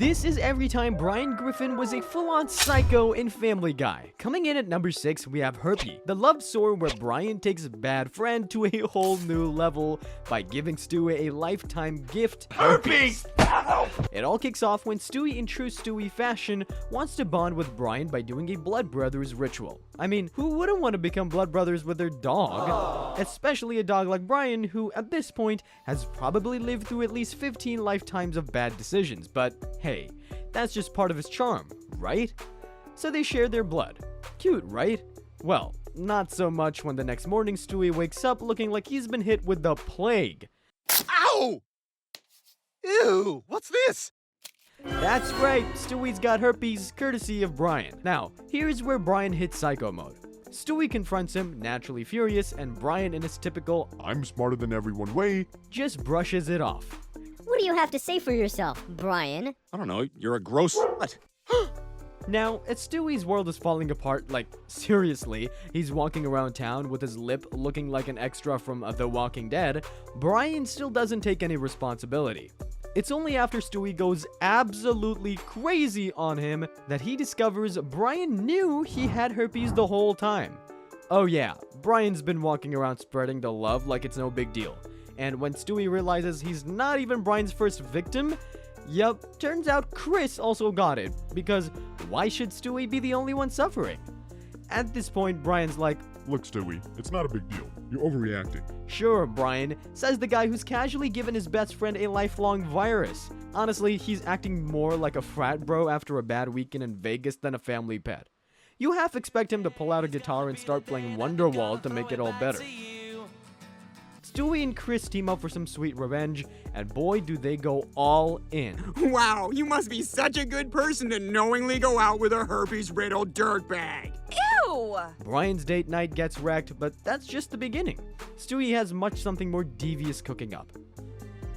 This is every time Brian Griffin was a full-on psycho in Family Guy. Coming in at number 6, we have Herpes, the love story where Brian takes a bad friend to a whole new level by giving Stewie a lifetime gift, herpes! It all kicks off when Stewie, in true Stewie fashion, wants to bond with Brian by doing a blood brothers ritual. I mean, who wouldn't want to become blood brothers with their dog? Especially a dog like Brian, who at this point has probably lived through at least 15 lifetimes of bad decisions, but hey, that's just part of his charm, right? So they share their blood. Cute, right? Well, not so much when the next morning Stewie wakes up looking like he's been hit with the plague. Ow! Ew, what's this? That's right, Stewie's got herpes, courtesy of Brian. Now, here's where Brian hits psycho mode. Stewie confronts him, naturally furious, and Brian, in his typical "I'm smarter than everyone" way, just brushes it off. What do you have to say for yourself, Brian? I don't know, you're a gross slut. Now, as Stewie's world is falling apart, like, seriously, he's walking around town with his lip looking like an extra from The Walking Dead, Brian still doesn't take any responsibility. It's only after Stewie goes absolutely crazy on him that he discovers Brian knew he had herpes the whole time. Oh yeah, Brian's been walking around spreading the love like it's no big deal. And when Stewie realizes he's not even Brian's first victim, yup, turns out Chris also got it, because why should Stewie be the only one suffering? At this point, Brian's like, "Look, Stewie, it's not a big deal. You're overreacting." "Sure, Brian," says the guy who's casually given his best friend a lifelong virus. Honestly, he's acting more like a frat bro after a bad weekend in Vegas than a family pet. You half expect him to pull out a guitar and start playing Wonderwall to make it all better. Stewie and Chris team up for some sweet revenge, and boy do they go all in. Wow, you must be such a good person to knowingly go out with a herpes-riddled dirtbag. Ew! Brian's date night gets wrecked, but that's just the beginning. Stewie has something more devious cooking up.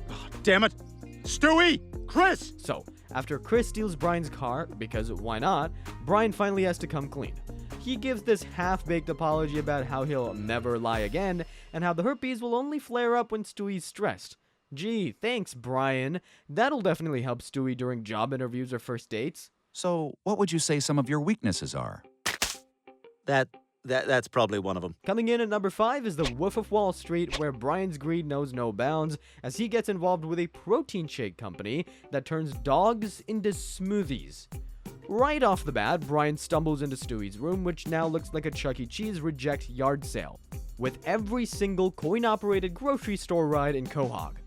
Oh, damn it! Stewie! Chris! So, after Chris steals Brian's car, because why not, Brian finally has to come clean. He gives this half-baked apology about how he'll never lie again, and how the herpes will only flare up when Stewie's stressed. Gee, thanks, Brian. That'll definitely help Stewie during job interviews or first dates. So, what would you say some of your weaknesses are? That's probably one of them. Coming in at number 5 is the Wolf of Wall Street, where Brian's greed knows no bounds as he gets involved with a protein shake company that turns dogs into smoothies. Right off the bat, Brian stumbles into Stewie's room, which now looks like a Chuck E. Cheese reject yard sale, with every single coin-operated grocery store ride in Quahog.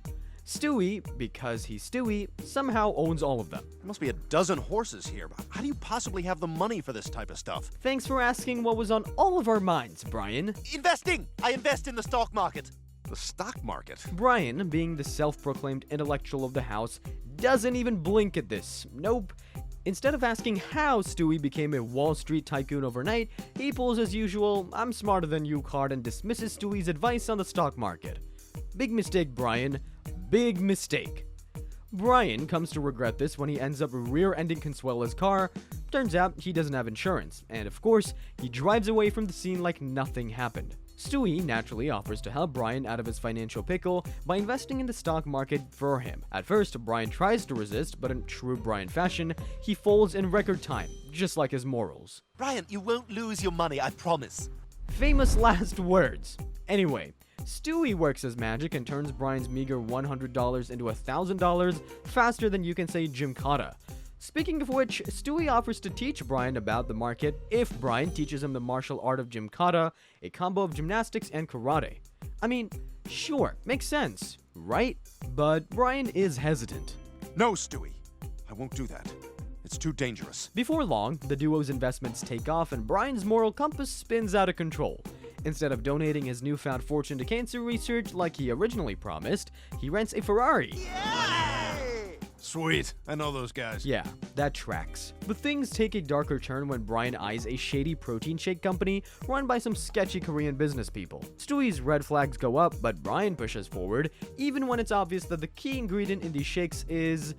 Stewie, because he's Stewie, somehow owns all of them. There must be a dozen horses here, but how do you possibly have the money for this type of stuff? Thanks for asking what was on all of our minds, Brian. Investing! I invest in the stock market. The stock market? Brian, being the self-proclaimed intellectual of the house, doesn't even blink at this. Nope. Instead of asking how Stewie became a Wall Street tycoon overnight, he pulls his usual "I'm smarter than you" card and dismisses Stewie's advice on the stock market. Big mistake, Brian. Big mistake. Brian comes to regret this when he ends up rear-ending Consuela's car. Turns out he doesn't have insurance, and of course, he drives away from the scene like nothing happened. Stewie naturally offers to help Brian out of his financial pickle by investing in the stock market for him. At first, Brian tries to resist, but in true Brian fashion, he folds in record time, just like his morals. Brian, you won't lose your money, I promise. Famous last words. Anyway, Stewie works his magic and turns Brian's meager $100 into $1,000 faster than you can say Gymkata. Speaking of which, Stewie offers to teach Brian about the market if Brian teaches him the martial art of Gymkata, a combo of gymnastics and karate. I mean, sure, makes sense, right? But Brian is hesitant. No, Stewie. I won't do that. It's too dangerous. Before long, the duo's investments take off and Brian's moral compass spins out of control. Instead of donating his newfound fortune to cancer research like he originally promised, he rents a Ferrari. Sweet. I know those guys. Yeah, that tracks. But things take a darker turn when Brian eyes a shady protein shake company run by some sketchy Korean business people. Stewie's red flags go up, but Brian pushes forward, even when it's obvious that the key ingredient in these shakes is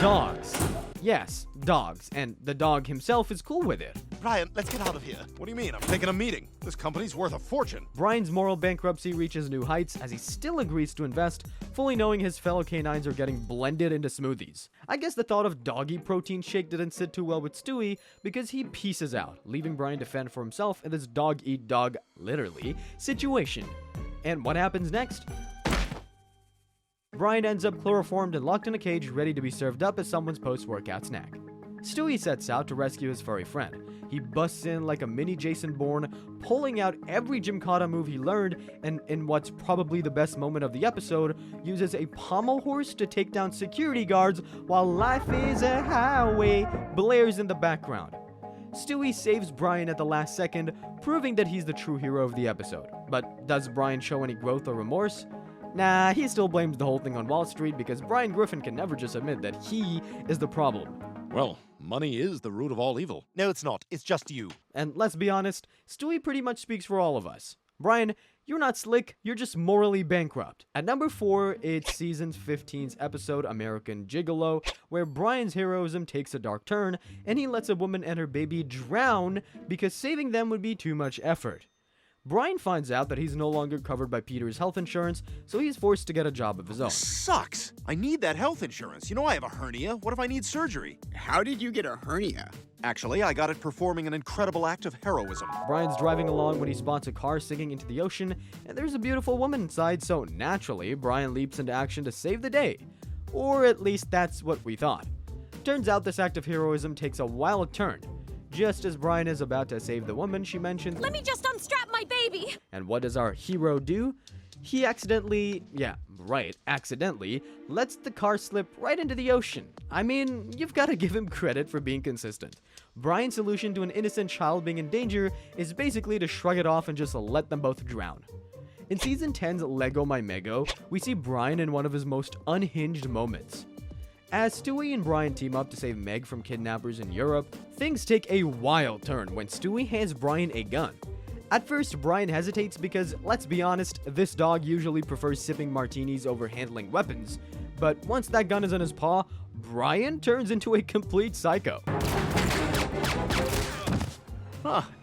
dogs. Yes, dogs, and the dog himself is cool with it. Brian, let's get out of here. What do you mean? I'm taking a meeting. This company's worth a fortune. Brian's moral bankruptcy reaches new heights as he still agrees to invest, fully knowing his fellow canines are getting blended into smoothies. I guess the thought of doggy protein shake didn't sit too well with Stewie because he pieces out, leaving Brian to fend for himself in this dog-eat-dog, literally, situation. And what happens next? Brian ends up chloroformed and locked in a cage, ready to be served up as someone's post-workout snack. Stewie sets out to rescue his furry friend. He busts in like a mini Jason Bourne, pulling out every gymkhana move he learned, and in what's probably the best moment of the episode, uses a pommel horse to take down security guards while "Life is a Highway" blares in the background. Stewie saves Brian at the last second, proving that he's the true hero of the episode. But does Brian show any growth or remorse? Nah, he still blames the whole thing on Wall Street because Brian Griffin can never just admit that he is the problem. Well, money is the root of all evil. No, it's not. It's just you. And let's be honest, Stewie pretty much speaks for all of us. Brian, you're not slick, you're just morally bankrupt. At number 4, it's season 15's episode American Gigolo, where Brian's heroism takes a dark turn, and he lets a woman and her baby drown because saving them would be too much effort. Brian finds out that he's no longer covered by Peter's health insurance, so he's forced to get a job of his own. Sucks. I need that health insurance. You know I have a hernia. What if I need surgery? How did you get a hernia? Actually, I got it performing an incredible act of heroism. Brian's driving along when he spots a car sinking into the ocean, and there's a beautiful woman inside, so naturally, Brian leaps into action to save the day. Or at least that's what we thought. Turns out this act of heroism takes a wild turn. Just as Brian is about to save the woman, she mentions, "Let me just unstrap my baby!" And what does our hero do? He accidentally, lets the car slip right into the ocean. I mean, you've got to give him credit for being consistent. Brian's solution to an innocent child being in danger is basically to shrug it off and just let them both drown. In season 10's Lego My Mego, we see Brian in one of his most unhinged moments. As Stewie and Brian team up to save Meg from kidnappers in Europe, things take a wild turn when Stewie hands Brian a gun. At first, Brian hesitates because, let's be honest, this dog usually prefers sipping martinis over handling weapons. But once that gun is in his paw, Brian turns into a complete psycho.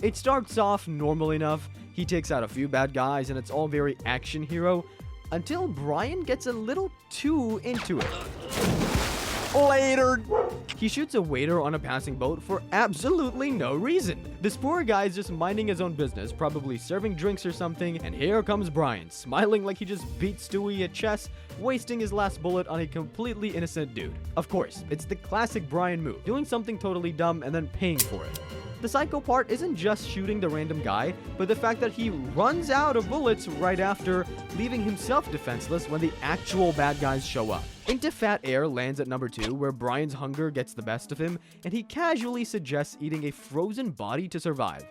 It starts off normal enough, he takes out a few bad guys and it's all very action hero, until Brian gets a little too into it. Later! He shoots a waiter on a passing boat for absolutely no reason. This poor guy is just minding his own business, probably serving drinks or something, and here comes Brian, smiling like he just beat Stewie at chess, wasting his last bullet on a completely innocent dude. Of course, it's the classic Brian move, doing something totally dumb and then paying for it. The psycho part isn't just shooting the random guy, but the fact that he runs out of bullets right after, leaving himself defenseless when the actual bad guys show up. Into Fat Air lands at number 2, where Brian's hunger gets the best of him, and he casually suggests eating a frozen body to survive.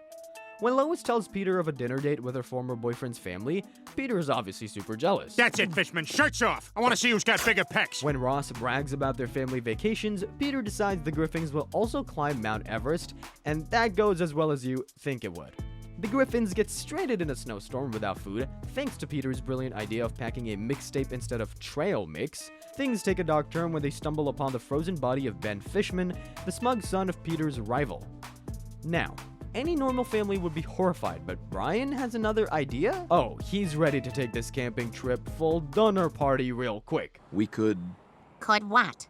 When Lois tells Peter of a dinner date with her former boyfriend's family, Peter is obviously super jealous. That's it, Fishman. Shirts off. I want to see who's got bigger pecs. When Ross brags about their family vacations, Peter decides the Griffins will also climb Mount Everest, and that goes as well as you think it would. The Griffins get stranded in a snowstorm without food, thanks to Peter's brilliant idea of packing a mixtape instead of trail mix. Things take a dark turn when they stumble upon the frozen body of Ben Fishman, the smug son of Peter's rival. Now, any normal family would be horrified, but Brian has another idea? Oh, he's ready to take this camping trip full dinner party real quick. We could Could what?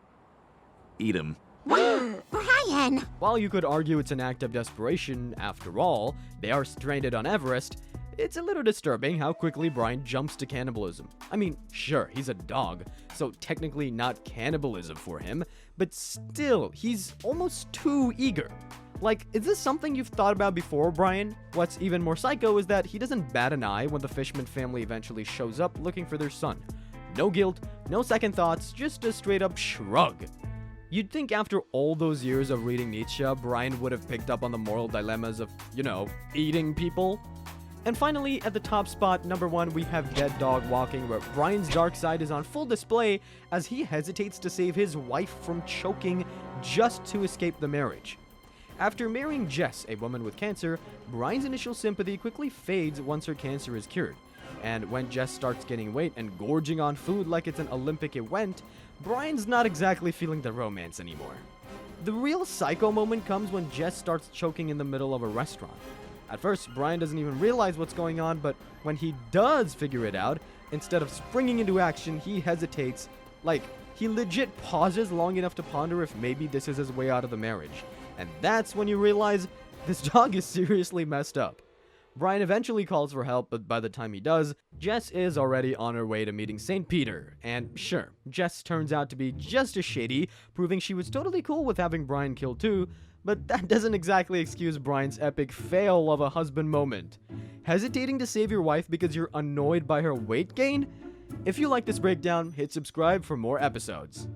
eat him. Brian! While you could argue it's an act of desperation, after all, they are stranded on Everest, it's a little disturbing how quickly Brian jumps to cannibalism. I mean, sure, he's a dog, so technically not cannibalism for him, but still, he's almost too eager. Like, is this something you've thought about before, Brian? What's even more psycho is that he doesn't bat an eye when the Fishman family eventually shows up looking for their son. No guilt, no second thoughts, just a straight up shrug. You'd think after all those years of reading Nietzsche, Brian would have picked up on the moral dilemmas of, eating people. And finally, at the top spot, number 1, we have Dead Dog Walking, where Brian's dark side is on full display as he hesitates to save his wife from choking just to escape the marriage. After marrying Jess, a woman with cancer, Brian's initial sympathy quickly fades once her cancer is cured. And when Jess starts gaining weight and gorging on food like it's an Olympic event, Brian's not exactly feeling the romance anymore. The real psycho moment comes when Jess starts choking in the middle of a restaurant. At first, Brian doesn't even realize what's going on, but when he does figure it out, instead of springing into action, he hesitates. Like, he legit pauses long enough to ponder if maybe this is his way out of the marriage. And that's when you realize this dog is seriously messed up. Brian eventually calls for help, but by the time he does, Jess is already on her way to meeting St. Peter. And sure, Jess turns out to be just as shady, proving she was totally cool with having Brian killed too, but that doesn't exactly excuse Brian's epic fail of a husband moment. Hesitating to save your wife because you're annoyed by her weight gain? If you like this breakdown, hit subscribe for more episodes.